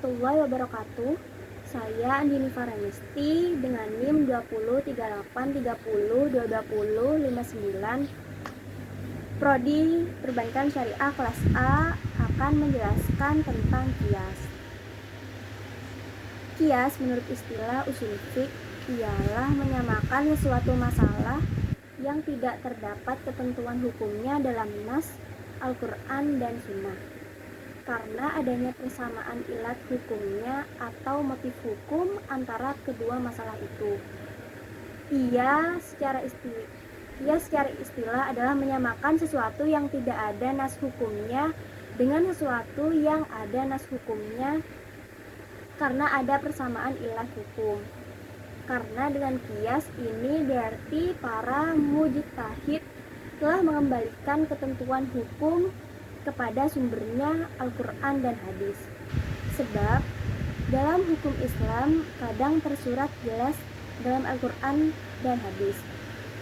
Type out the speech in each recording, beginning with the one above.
warahmatullahi wabarakatuh. Saya Andini Faranisti dengan NIM 2038302259 Prodi Perbankan Syariah kelas A akan menjelaskan tentang kias. Kias menurut istilah usul fiqh ialah menyamakan sesuatu masalah yang tidak terdapat ketentuan hukumnya dalam nas, Al-Quran, dan Sunnah. Karena adanya persamaan ilat hukumnya atau motif hukum antara kedua masalah itu. Ia secara istilah adalah menyamakan sesuatu yang tidak ada nas hukumnya dengan sesuatu yang ada nas hukumnya karena ada persamaan ilat hukum. Karena dengan kias ini berarti para mujtahid telah mengembalikan ketentuan hukum kepada sumbernya Al-Quran dan hadis. Sebab dalam hukum Islam kadang tersurat jelas dalam Al-Quran dan hadis,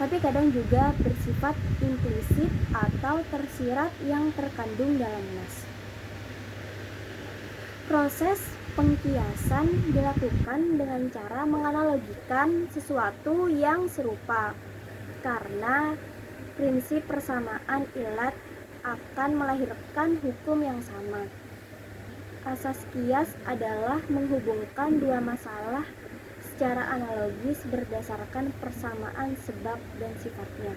tapi kadang juga bersifat implisit atau tersirat yang terkandung dalam nas. Proses pengkiasan dilakukan dengan cara menganalogikan sesuatu yang serupa, karena prinsip persamaan ilat akan melahirkan hukum yang sama. Asas kias adalah menghubungkan dua masalah secara analogis berdasarkan persamaan sebab dan sifatnya.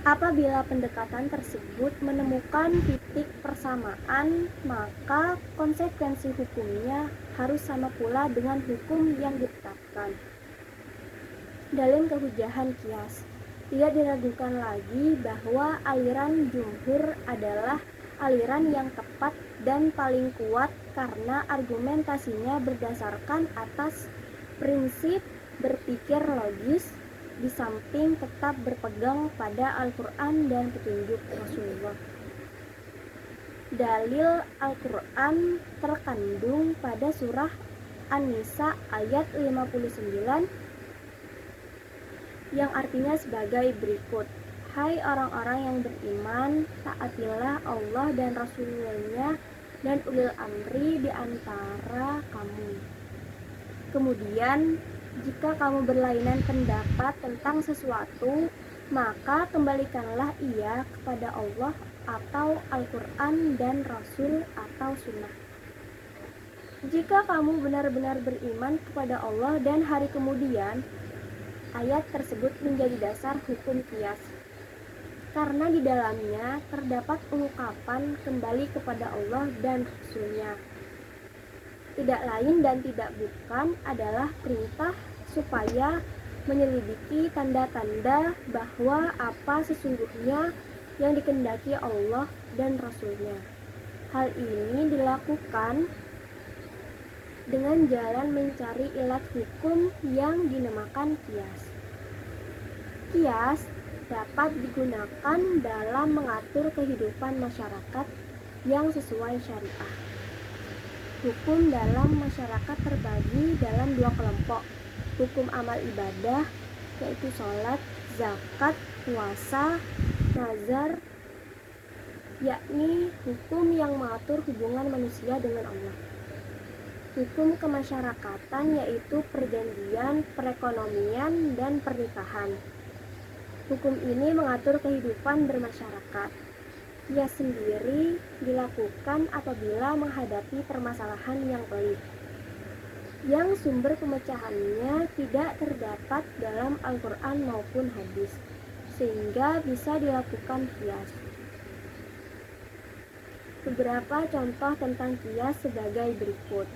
Apabila pendekatan tersebut menemukan titik persamaan, maka konsekuensi hukumnya harus sama pula dengan hukum yang ditetapkan. Dalil kehujahan kias. Tidak diragukan lagi bahwa aliran jumhur adalah aliran yang tepat dan paling kuat karena argumentasinya berdasarkan atas prinsip berpikir logis di samping tetap berpegang pada Al-Quran dan petunjuk Rasulullah. Dalil Al-Quran terkandung pada surah An-Nisa ayat 59 yang artinya sebagai berikut: hai orang-orang yang beriman, taatilah Allah dan Rasulnya dan ulil amri di antara kamu. Kemudian, jika kamu berlainan pendapat tentang sesuatu, maka kembalikanlah ia kepada Allah atau Al-Quran dan Rasul atau Sunnah. Jika kamu benar-benar beriman kepada Allah dan hari kemudian, ayat tersebut menjadi dasar hukum kias, karena di dalamnya terdapat ungkapan kembali kepada Allah dan Rasul-Nya. Tidak lain dan tidak bukan adalah perintah supaya menyelidiki tanda-tanda bahwa apa sesungguhnya yang dikehendaki Allah dan Rasul-Nya. Hal ini dilakukan dengan jalan mencari ilat hukum yang dinamakan kias. Kias dapat digunakan dalam mengatur kehidupan masyarakat yang sesuai syariah. Hukum dalam masyarakat terbagi dalam dua kelompok: hukum amal ibadah, yaitu sholat, zakat, puasa, nazar, yakni hukum yang mengatur hubungan manusia dengan Allah. Hukum kemasyarakatan, yaitu perjanjian, perekonomian, dan pernikahan. Hukum ini mengatur kehidupan bermasyarakat. Ia sendiri dilakukan apabila menghadapi permasalahan yang pelik, yang sumber pemecahannya tidak terdapat dalam Al-Quran maupun hadis, sehingga bisa dilakukan kias. Beberapa contoh tentang kias sebagai berikut.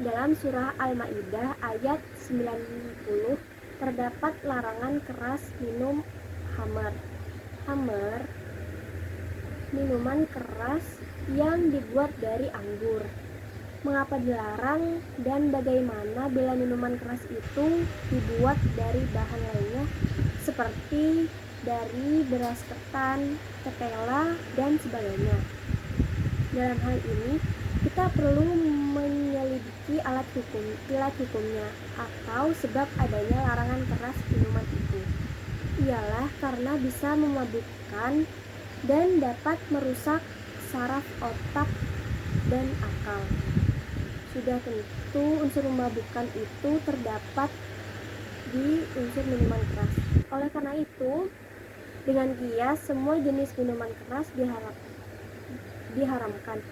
Dalam surah Al-Maidah ayat 90 terdapat larangan keras minum khamar. Khamar, minuman keras yang dibuat dari anggur. Mengapa dilarang dan bagaimana bila minuman keras itu dibuat dari bahan lainnya seperti dari beras ketan, ketela, dan sebagainya. Dalam hal ini kita perlu menyelidiki ilat hukumnya atau sebab adanya larangan keras minuman itu. Ialah karena bisa memabukkan dan dapat merusak saraf otak dan akal. sudah tentu unsur memabukkan itu terdapat di unsur minuman keras. Oleh karena itu, dengan kias semua jenis minuman keras diharamkan.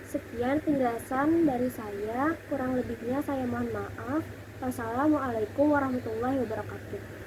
Sekian penjelasan dari saya, kurang lebihnya saya mohon maaf. Wassalamualaikum warahmatullahi wabarakatuh.